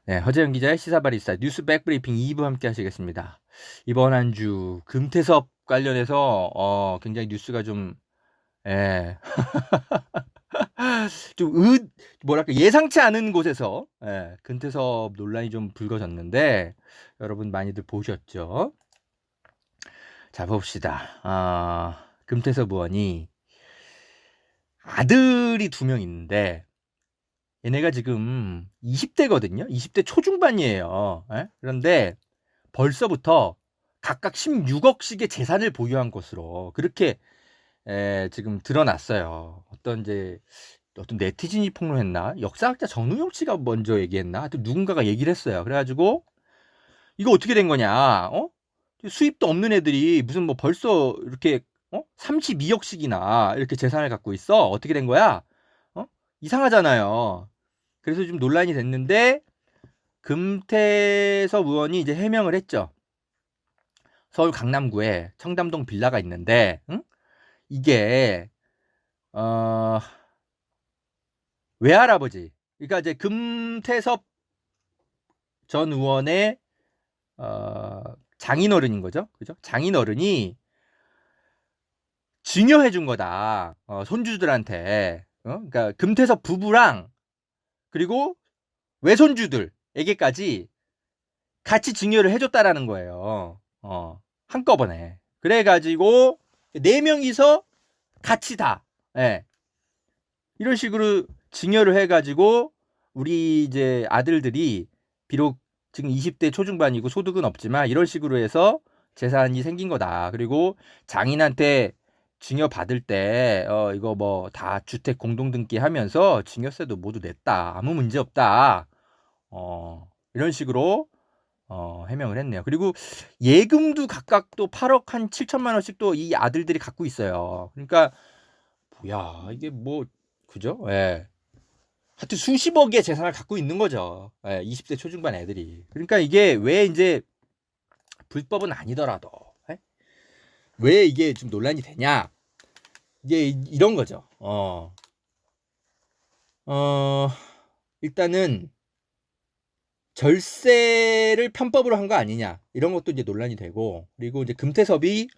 네, 허재영 기자의 시사바리스타 뉴스 백브리핑 2부 함께 하시겠습니다. 이번 한 주 금태섭 관련해서 굉장히 뉴스가 좀 예. 좀 뭐랄까 예상치 않은 곳에서 금태섭 논란이 좀 불거졌는데 여러분 많이들 보셨죠? 자, 봅시다. 금태섭 의원이 아들이 2명 있는데 얘네가 지금 20대거든요. 20대 초중반이에요. 그런데 벌써부터 각각 16억씩의 재산을 보유한 것으로 그렇게 지금 드러났어요. 어떤 네티즌이 폭로했나? 역사학자 정우영 씨가 먼저 얘기했나? 하여튼 누군가가 얘기를 했어요. 그래가지고 이거 어떻게 된 거냐? 수입도 없는 애들이 무슨 뭐 벌써 이렇게 32억씩이나 이렇게 재산을 갖고 있어? 어떻게 된 거야? 이상하잖아요. 그래서 좀 논란이 됐는데 금태섭 의원이 이제 해명을 했죠. 서울 강남구에 청담동 빌라가 있는데 이게 외할아버지, 그러니까 이제 금태섭 전 의원의 장인어른인 거죠, 그죠? 장인어른이 증여해 준 거다. 손주들한테. 그러니까 금태섭 부부랑 그리고 외손주들에게까지 같이 증여를 해줬다라는 거예요. 한꺼번에. 그래가지고 4명이서 같이 다. 예. 이런 식으로 증여를 해가지고 우리 이제 아들들이 비록 지금 20대 초중반이고 소득은 없지만 이런 식으로 해서 재산이 생긴 거다. 그리고 장인한테 증여 받을 때 이거 뭐 다 주택 공동등기 하면서 증여세도 모두 냈다. 아무 문제 없다. 이런 식으로 해명을 했네요. 그리고 예금도 각각 또 8억 한 7천만 원씩 또 이 아들들이 갖고 있어요. 그러니까 뭐야 이게 뭐 그죠? 예. 하여튼 수십억의 재산을 갖고 있는 거죠. 20대 초중반 애들이. 그러니까 이게 왜 이제 불법은 아니더라도 왜 이게 좀 논란이 되냐? 이게 이런 거죠. 일단은 절세를 편법으로 한 거 아니냐 이런 것도 이제 논란이 되고, 그리고 이제 금태섭이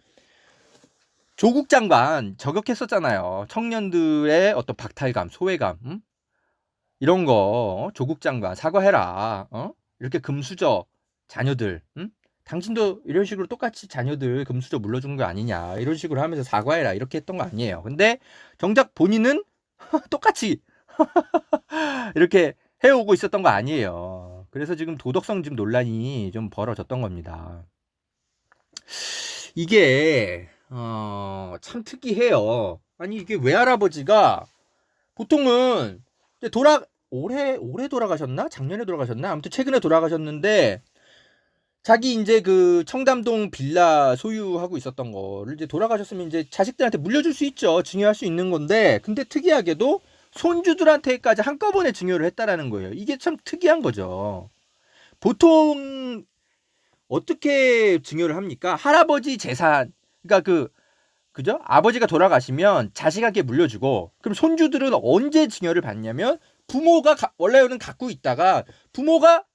조국 장관 저격했었잖아요. 청년들의 어떤 박탈감, 소외감, 이런 거 조국 장관 사과해라. 이렇게 금수저 자녀들, 당신도 이런 식으로 똑같이 자녀들 금수저 물려준 거 아니냐 이런 식으로 하면서 사과해라 이렇게 했던 거 아니에요. 근데 정작 본인은 똑같이 이렇게 해오고 있었던 거 아니에요. 그래서 지금 도덕성 지금 논란이 좀 벌어졌던 겁니다. 이게 참 특이해요. 아니 이게 외할아버지가 보통은 이제 올해 돌아가셨나? 작년에 돌아가셨나? 아무튼 최근에 돌아가셨는데 자기 이제 그 청담동 빌라 소유하고 있었던 거를 이제 돌아가셨으면 이제 자식들한테 물려줄 수 있죠. 증여할 수 있는 건데, 근데 특이하게도 손주들한테까지 한꺼번에 증여를 했다라는 거예요. 이게 참 특이한 거죠. 보통 어떻게 증여를 합니까? 할아버지 재산, 그러니까 그죠? 아버지가 돌아가시면 자식에게 물려주고, 그럼 손주들은 언제 증여를 받냐면 부모가 원래는 갖고 있다가 부모가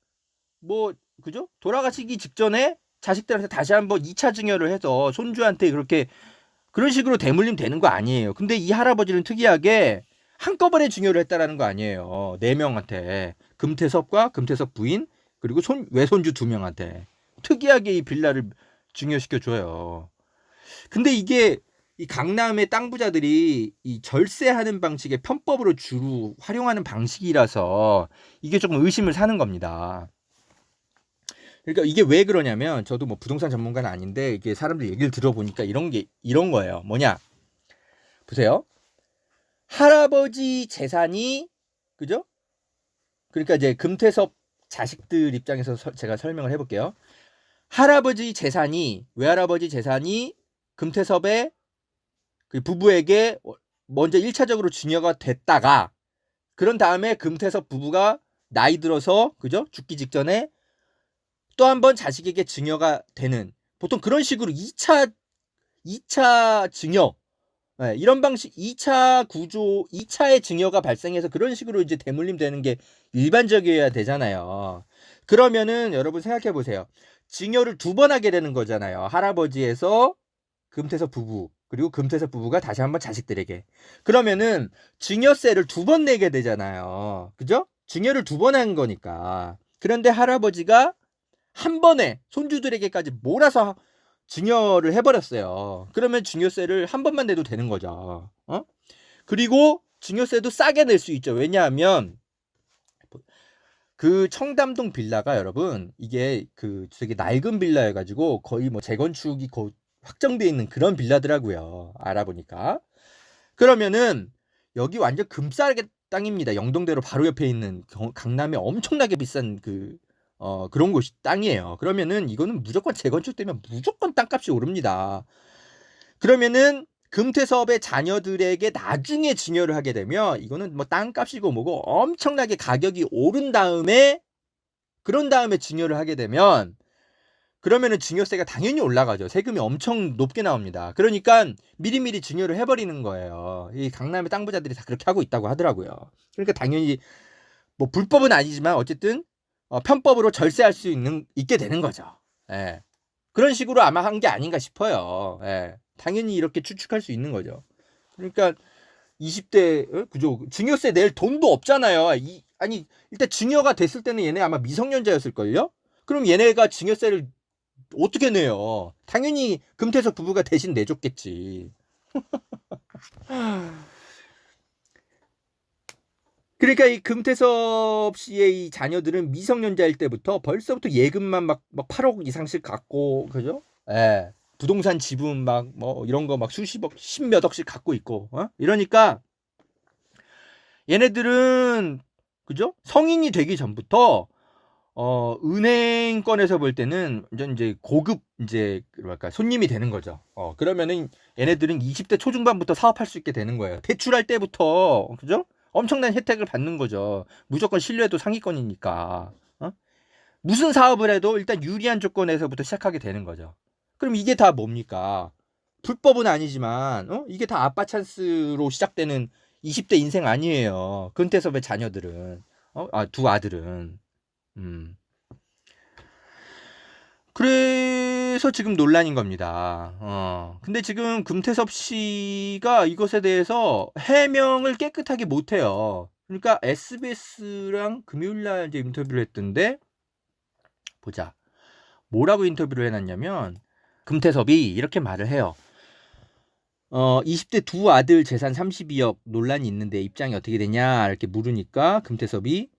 뭐 그죠? 돌아가시기 직전에 자식들한테 다시 한번 2차 증여를 해서 손주한테 그런 식으로 대물림 되는 거 아니에요. 근데 이 할아버지는 특이하게 한꺼번에 증여를 했다라는 거 아니에요. 4명한테. 금태섭과 금태섭 부인 그리고 외손주 2명한테 특이하게 이 빌라를 증여시켜 줘요. 근데 이게 이 강남의 땅 부자들이 이 절세하는 방식의 편법으로 주로 활용하는 방식이라서 이게 조금 의심을 사는 겁니다. 그러니까 이게 왜 그러냐면 저도 뭐 부동산 전문가는 아닌데 이게 사람들 얘기를 들어보니까 이런 거예요. 뭐냐? 보세요. 할아버지 재산이 그죠? 그러니까 이제 금태섭 자식들 입장에서 제가 설명을 해볼게요. 외할아버지 재산이 금태섭의 그 부부에게 먼저 1차적으로 증여가 됐다가 그런 다음에 금태섭 부부가 나이 들어서 그죠? 죽기 직전에 또 한 번 자식에게 증여가 되는, 보통 그런 식으로 2차 증여, 이런 방식 2차 구조, 2차의 증여가 발생해서 그런 식으로 이제 대물림 되는 게 일반적이어야 되잖아요. 그러면은 여러분 생각해 보세요. 증여를 2번 하게 되는 거잖아요. 할아버지에서 금태섭 부부, 그리고 금태섭 부부가 다시 한번 자식들에게. 그러면은 증여세를 2번 내게 되잖아요. 그죠? 증여를 2번 한 거니까. 그런데 할아버지가 한 번에 손주들에게까지 몰아서 증여를 해버렸어요. 그러면 증여세를 한 번만 내도 되는 거죠. 그리고 증여세도 싸게 낼 수 있죠. 왜냐하면 그 청담동 빌라가 여러분 이게 그 되게 낡은 빌라여가지고 거의 뭐 재건축이 확정돼 있는 그런 빌라더라고요. 알아보니까. 그러면은 여기 완전 금싸게 땅입니다. 영동대로 바로 옆에 있는 강남에 엄청나게 비싼 그런 곳이 땅이에요. 그러면은 이거는 무조건 재건축되면 무조건 땅값이 오릅니다. 그러면은 금태섭의 자녀들에게 나중에 증여를 하게 되면 이거는 뭐 땅값이고 뭐고 엄청나게 가격이 오른 다음에 그런 다음에 증여를 하게 되면 그러면은 증여세가 당연히 올라가죠. 세금이 엄청 높게 나옵니다. 그러니까 미리미리 증여를 해버리는 거예요. 이 강남의 땅 부자들이 다 그렇게 하고 있다고 하더라고요. 그러니까 당연히 뭐 불법은 아니지만 어쨌든 편법으로 절세할 수 있게 되는 거죠. 예. 그런 식으로 아마 한 게 아닌가 싶어요. 예. 당연히 이렇게 추측할 수 있는 거죠. 그러니까 20대 그죠? 증여세 낼 돈도 없잖아요. 아니 일단 증여가 됐을 때는 얘네 아마 미성년자였을걸요? 그럼 얘네가 증여세를 어떻게 내요? 당연히 금태섭 부부가 대신 내줬겠지. 그러니까 이 금태섭 씨의 이 자녀들은 미성년자일 때부터 벌써부터 예금만 막 8억 이상씩 갖고 그죠? 예. 부동산 지분 막 뭐 이런 거 막 수십억, 십몇 억씩 갖고 있고. 이러니까 얘네들은 그죠? 성인이 되기 전부터 은행권에서 볼 때는 이제 고급 이제 뭐랄까 손님이 되는 거죠. 그러면은 얘네들은 20대 초중반부터 사업할 수 있게 되는 거예요. 대출할 때부터 그죠? 엄청난 혜택을 받는 거죠. 무조건 신뢰도 상위권이니까. 무슨 사업을 해도 일단 유리한 조건에서부터 시작하게 되는 거죠. 그럼 이게 다 뭡니까? 불법은 아니지만 이게 다 아빠 찬스로 시작되는 20대 인생 아니에요. 금태섭의 자녀들은. 두 아들은. 그래서 지금 논란인 겁니다. 근데 지금 금태섭 씨가 이것에 대해서 해명을 깨끗하게 못해요. 그러니까 SBS랑 금요일날 이제 인터뷰를 했던데, 보자. 뭐라고 인터뷰를 해놨냐면, 금태섭이 이렇게 말을 해요. 20대 두 아들 재산 32억 논란이 있는데 입장이 어떻게 되냐 이렇게 물으니까 금태섭이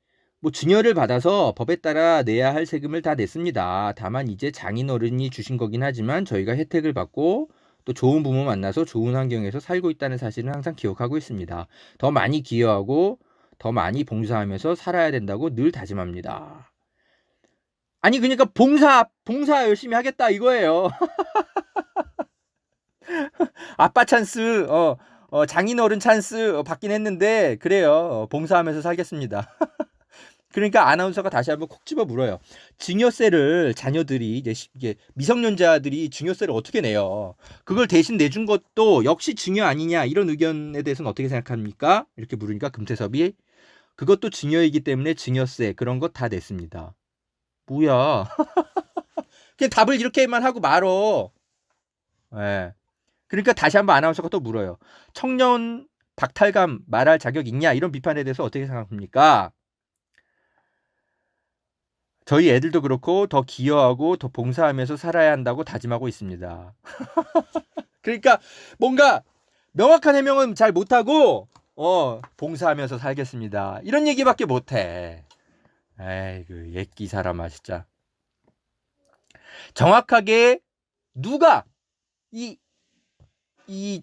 뭐 증여를 받아서 법에 따라 내야 할 세금을 다 냈습니다. 다만 이제 장인어른이 주신 거긴 하지만 저희가 혜택을 받고 또 좋은 부모 만나서 좋은 환경에서 살고 있다는 사실은 항상 기억하고 있습니다. 더 많이 기여하고 더 많이 봉사하면서 살아야 된다고 늘 다짐합니다. 아니 그러니까 봉사 열심히 하겠다 이거예요. 아빠 찬스, 장인어른 찬스 받긴 했는데 그래요. 봉사하면서 살겠습니다. 그러니까 아나운서가 다시 한번 콕 집어 물어요. 증여세를 자녀들이 이제 미성년자들이 증여세를 어떻게 내요? 그걸 대신 내준 것도 역시 증여 아니냐 이런 의견에 대해서는 어떻게 생각합니까? 이렇게 물으니까 금태섭이 그것도 증여이기 때문에 증여세 그런 것 다 냈습니다. 뭐야? 그냥 답을 이렇게만 하고 말어. 예. 그러니까 다시 한번 아나운서가 또 물어요. 청년 박탈감 말할 자격 있냐? 이런 비판에 대해서 어떻게 생각합니까? 저희 애들도 그렇고 더 기여하고 더 봉사하면서 살아야 한다고 다짐하고 있습니다. 그러니까 뭔가 명확한 해명은 잘 못하고 봉사하면서 살겠습니다. 이런 얘기밖에 못해. 에이그 옛기 사람아 진짜. 정확하게 누가 이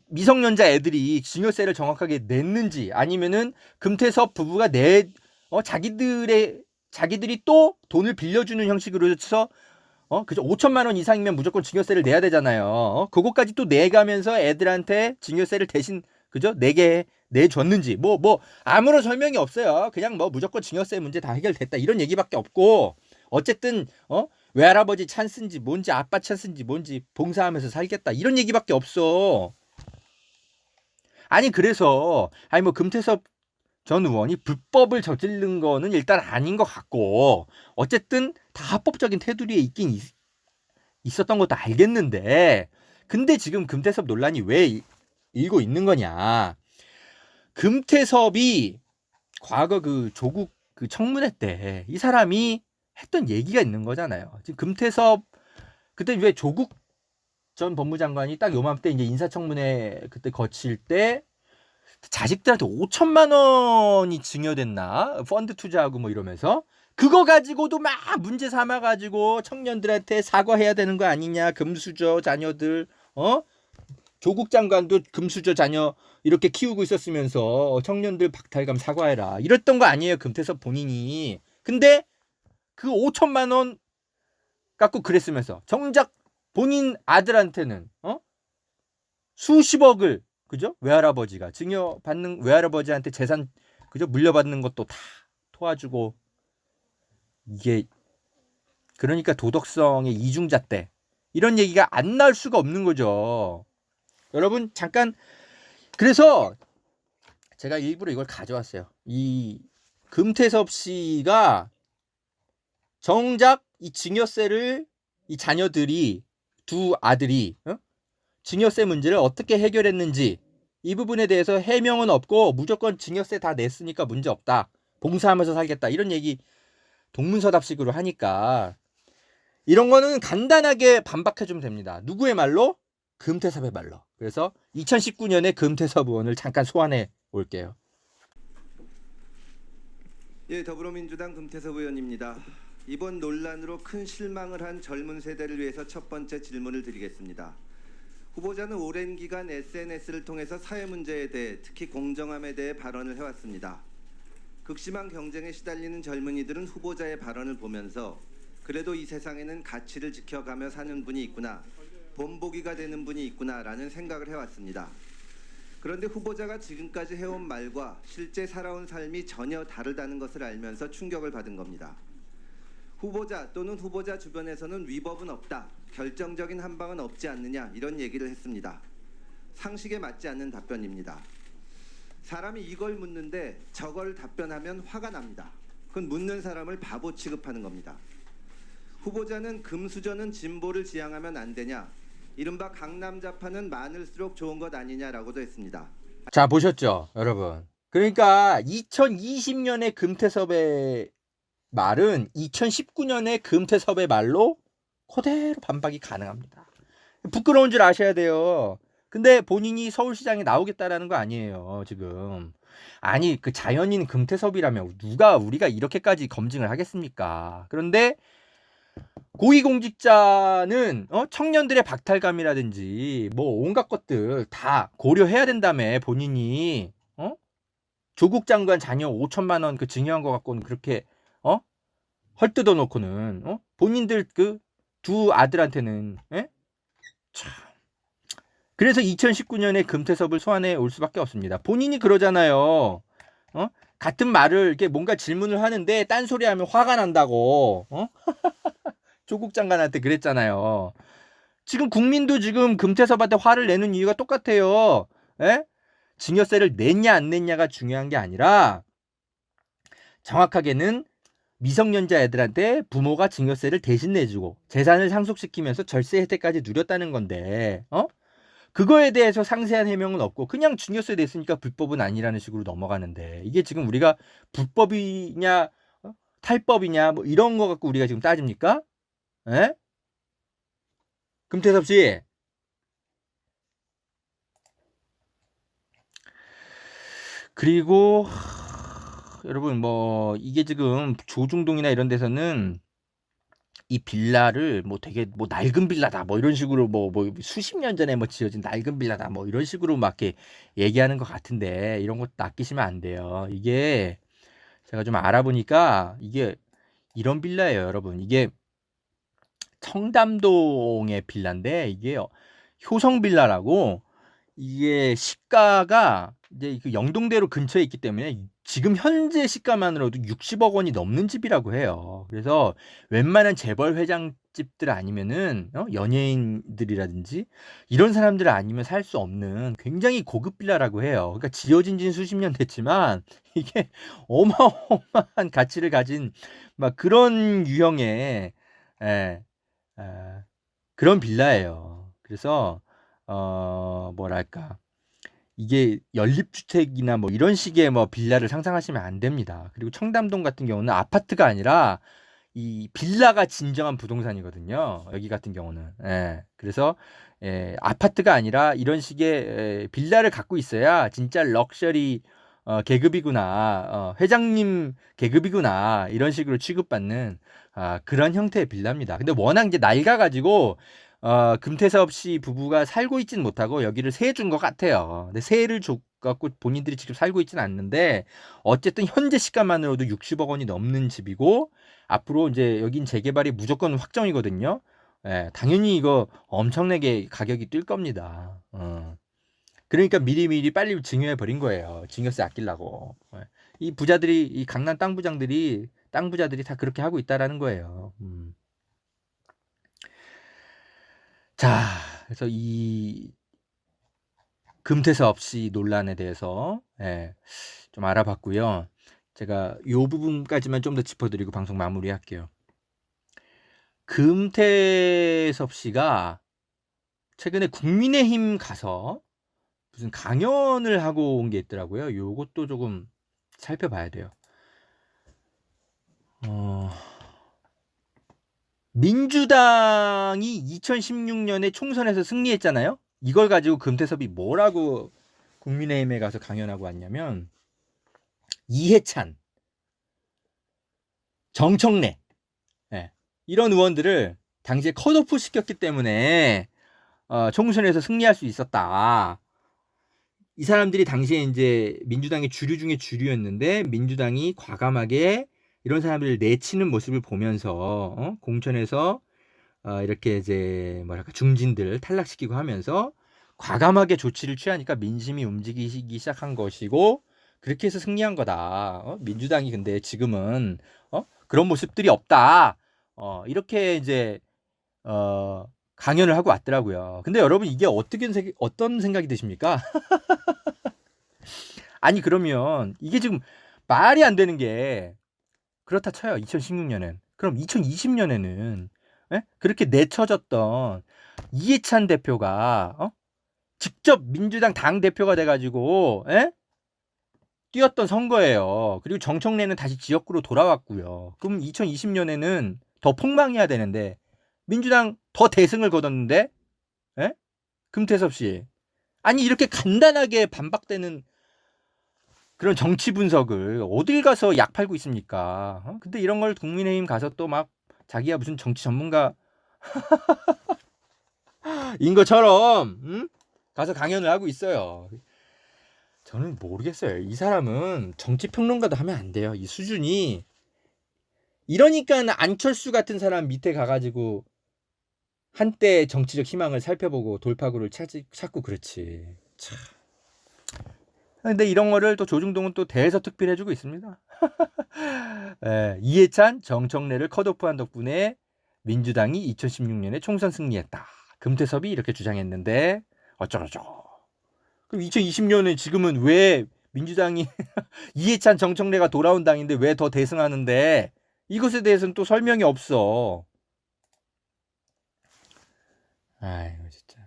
미성년자 애들이 증여세를 정확하게 냈는지 아니면은 금태섭 부부가 자기들이 또 돈을 빌려주는 형식으로 해서 그죠 5천만 원 이상이면 무조건 증여세를 내야 되잖아요. 그것까지 또 내가면서 애들한테 증여세를 대신 그죠 내줬는지 뭐 아무런 설명이 없어요. 그냥 뭐 무조건 증여세 문제 다 해결됐다 이런 얘기밖에 없고 어쨌든 외할아버지 찬스인지 뭔지 아빠 찬스인지 뭔지 봉사하면서 살겠다 이런 얘기밖에 없어. 아니 그래서 뭐 금태섭 전 의원이 불법을 저지른 거는 일단 아닌 것 같고, 어쨌든 다 합법적인 테두리에 있긴 있었던 것도 알겠는데, 근데 지금 금태섭 논란이 왜 일고 있는 거냐. 금태섭이 과거 그 조국 그 청문회 때 이 사람이 했던 얘기가 있는 거잖아요. 지금 금태섭 그때 왜 조국 전 법무장관이 딱 요맘때 이제 인사청문회 그때 거칠 때 자식들한테 5천만 원이 증여됐나? 펀드 투자하고 뭐 이러면서 그거 가지고도 막 문제 삼아 가지고 청년들한테 사과해야 되는 거 아니냐? 금수저 자녀들 조국 장관도 금수저 자녀 이렇게 키우고 있었으면서 청년들 박탈감 사과해라. 이랬던 거 아니에요, 금태섭 본인이. 근데 그 5천만 원 갖고 그랬으면서 정작 본인 아들한테는 수십억을 그죠? 외할아버지가 증여받는 외할아버지한테 재산 그죠? 물려받는 것도 다 도와주고 이게 그러니까 도덕성의 이중잣대 이런 얘기가 안 나올 수가 없는 거죠. 여러분 잠깐 그래서 제가 일부러 이걸 가져왔어요. 이 금태섭 씨가 정작 이 증여세를 이 자녀들이 두 아들이 증여세 문제를 어떻게 해결했는지 이 부분에 대해서 해명은 없고 무조건 증여세 다 냈으니까 문제 없다. 봉사하면서 살겠다. 이런 얘기 동문서답식으로 하니까 이런 거는 간단하게 반박해주면 됩니다. 누구의 말로? 금태섭의 말로. 그래서 2019년에 금태섭 의원을 잠깐 소환해 올게요. 예, 더불어민주당 금태섭 의원입니다. 이번 논란으로 큰 실망을 한 젊은 세대를 위해서 첫 번째 질문을 드리겠습니다. 후보자는 오랜 기간 SNS를 통해서 사회 문제에 대해 특히 공정함에 대해 발언을 해왔습니다. 극심한 경쟁에 시달리는 젊은이들은 후보자의 발언을 보면서 그래도 이 세상에는 가치를 지켜가며 사는 분이 있구나, 본보기가 되는 분이 있구나라는 생각을 해왔습니다. 그런데 후보자가 지금까지 해온 말과 실제 살아온 삶이 전혀 다르다는 것을 알면서 충격을 받은 겁니다. 후보자 또는 후보자 주변에서는 위법은 없다, 결정적인 한방은 없지 않느냐 이런 얘기를 했습니다. 상식에 맞지 않는 답변입니다. 사람이 이걸 묻는데 저걸 답변하면 화가 납니다. 그건 묻는 사람을 바보 취급하는 겁니다. 후보자는 금수저는 진보를 지향하면 안 되냐, 이른바 강남좌파는 많을수록 좋은 것 아니냐라고도 했습니다. 자 보셨죠 여러분. 그러니까 2020년에 금태섭의 말은 2019년에 금태섭의 말로 그대로 반박이 가능합니다. 부끄러운 줄 아셔야 돼요. 근데 본인이 서울시장에 나오겠다라는 거 아니에요 지금. 아니 그 자연인 금태섭이라면 누가 우리가 이렇게까지 검증을 하겠습니까? 그런데 고위공직자는 청년들의 박탈감이라든지 뭐 온갖 것들 다 고려해야 된다며 본인이 조국 장관 자녀 5천만 원 그 증여한 거 갖고는 그렇게 헐뜯어 놓고는 본인들 그 두 아들한테는 참. 그래서 2019년에 금태섭을 소환해 올 수밖에 없습니다. 본인이 그러잖아요. 같은 말을 이렇게 뭔가 질문을 하는데 딴소리하면 화가 난다고. 조국 장관한테 그랬잖아요. 지금 국민도 지금 금태섭한테 화를 내는 이유가 똑같아요. 증여세를 냈냐 안 냈냐가 중요한 게 아니라 정확하게는 미성년자 애들한테 부모가 증여세를 대신 내주고 재산을 상속시키면서 절세 혜택까지 누렸다는 건데 그거에 대해서 상세한 해명은 없고 그냥 증여세 냈으니까 불법은 아니라는 식으로 넘어가는데 이게 지금 우리가 불법이냐 탈법이냐 뭐 이런 거 갖고 우리가 지금 따집니까? 금태섭 씨. 그리고 여러분 뭐 이게 지금 조중동이나 이런 데서는 이 빌라를 뭐 되게 뭐 낡은 빌라다 뭐 이런 식으로 뭐 수십 년 전에 뭐 지어진 낡은 빌라다 뭐 이런 식으로 막 이렇게 얘기하는 것 같은데 이런 거 낚이시면 안 돼요. 이게 제가 좀 알아보니까 이게 이런 빌라예요, 여러분. 이게 청담동의 빌라인데 이게 효성 빌라라고 이게 시가가 이제 그 영동대로 근처에 있기 때문에 지금 현재 시가만으로도 60억 원이 넘는 집이라고 해요. 그래서 웬만한 재벌 회장집들 아니면은 연예인들이라든지 이런 사람들 아니면 살 수 없는 굉장히 고급 빌라라고 해요. 그러니까 지어진 지는 수십 년 됐지만 이게 어마어마한 가치를 가진 막 그런 유형의 예, 아, 그런 빌라예요. 그래서 뭐랄까 이게 연립주택이나 뭐 이런 식의 뭐 빌라를 상상하시면 안 됩니다. 그리고 청담동 같은 경우는 아파트가 아니라 이 빌라가 진정한 부동산이거든요. 여기 같은 경우는. 예. 그래서 아파트가 아니라 이런 식의 빌라를 갖고 있어야 진짜 럭셔리 계급이구나. 회장님 계급이구나. 이런 식으로 취급받는 그런 형태의 빌라입니다. 근데 워낙 이제 낡아가지고 금태섭 씨 부부가 살고 있지는 못하고 여기를 세해 준 것 같아요. 근데 세를 줘갖고 본인들이 직접 살고 있지는 않는데 어쨌든 현재 시가만으로도 60억 원이 넘는 집이고 앞으로 이제 여긴 재개발이 무조건 확정이거든요. 예, 당연히 이거 엄청나게 가격이 뛸 겁니다. 그러니까 미리미리 빨리 증여해 버린 거예요. 증여세 아끼려고. 예. 이 부자들이 이 강남 땅 부자들이 다 그렇게 하고 있다라는 거예요. 자, 그래서 이 금태섭 씨 논란에 대해서 좀 알아봤고요. 제가 요 부분까지만 좀 더 짚어드리고 방송 마무리할게요. 금태섭 씨가 최근에 국민의힘 가서 무슨 강연을 하고 온 게 있더라고요. 요것도 조금 살펴봐야 돼요. 민주당이 2016년에 총선에서 승리했잖아요. 이걸 가지고 금태섭이 뭐라고 국민의힘에 가서 강연하고 왔냐면 이해찬, 정청래 이런 의원들을 당시에 컷오프 시켰기 때문에 총선에서 승리할 수 있었다. 이 사람들이 당시에 이제 민주당의 주류 중에 주류였는데 민주당이 과감하게 이런 사람들을 내치는 모습을 보면서 공천에서 이렇게 이제 뭐랄까 중진들 탈락시키고 하면서 과감하게 조치를 취하니까 민심이 움직이기 시작한 것이고 그렇게 해서 승리한 거다. 민주당이 근데 지금은 그런 모습들이 없다. 이렇게 이제 강연을 하고 왔더라고요. 근데 여러분 이게 어떤 생각이 드십니까? 아니 그러면 이게 지금 말이 안 되는 게 그렇다 쳐요. 2016년엔. 그럼 2020년에는 그렇게 내쳐졌던 이해찬 대표가 직접 민주당 당 대표가 돼가지고 뛰었던 선거예요. 그리고 정청래는 다시 지역구로 돌아왔고요. 그럼 2020년에는 더 폭망해야 되는데 민주당 더 대승을 거뒀는데 금태섭 씨 아니 이렇게 간단하게 반박되는 그런 정치 분석을 어딜 가서 약 팔고 있습니까? 근데 이런 걸 국민의힘 가서 또 막 자기가 무슨 정치 전문가인 것처럼 가서 강연을 하고 있어요. 저는 모르겠어요. 이 사람은 정치 평론가도 하면 안 돼요. 이 수준이 이러니까 안철수 같은 사람 밑에 가가지고 한때 정치적 희망을 살펴보고 돌파구를 찾고 그렇지. 참. 근데 이런 거를 또 조중동은 또 대서특필해주고 있습니다. 이해찬, 정청래를 컷오프한 덕분에 민주당이 2016년에 총선 승리했다. 금태섭이 이렇게 주장했는데 어쩌고저쩌고. 그럼 2020년에 지금은 왜 민주당이 이해찬, 정청래가 돌아온 당인데 왜 더 대승하는데 이것에 대해서는 또 설명이 없어. 아이고 진짜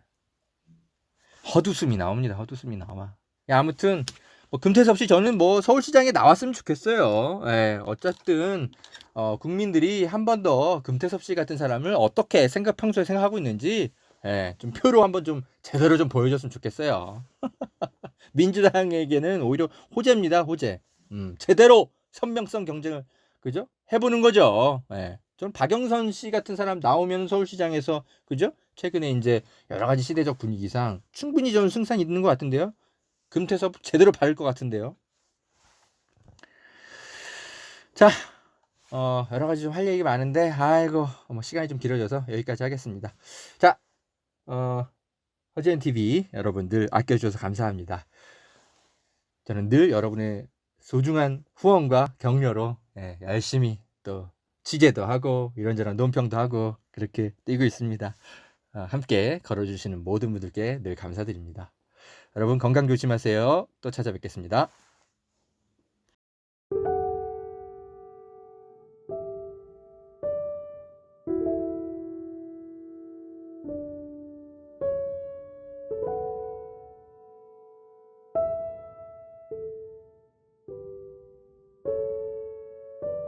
헛웃음이 나옵니다. 헛웃음이 나와. 아무튼 뭐 금태섭 씨 저는 뭐 서울시장에 나왔으면 좋겠어요. 어쨌든 국민들이 한 번 더 금태섭 씨 같은 사람을 어떻게 평소에 생각하고 있는지 좀 표로 한번 좀 제대로 좀 보여줬으면 좋겠어요. 민주당에게는 오히려 호재입니다. 호재. 제대로 선명성 경쟁을 그죠? 해보는 거죠. 저는 박영선 씨 같은 사람 나오면 서울시장에서 그죠? 최근에 이제 여러 가지 시대적 분위기상 충분히 저는 승산이 있는 것 같은데요. 금태섭 제대로 받을 것 같은데요. 자, 여러 가지 좀 할 얘기 많은데, 아이고, 뭐 시간이 좀 길어져서 여기까지 하겠습니다. 자, 허지엔 TV 여러분들 아껴주셔서 감사합니다. 저는 늘 여러분의 소중한 후원과 격려로 열심히 또 취재도 하고 이런저런 논평도 하고 그렇게 뛰고 있습니다. 함께 걸어주시는 모든 분들께 늘 감사드립니다. 여러분 건강 조심하세요. 또 찾아뵙겠습니다.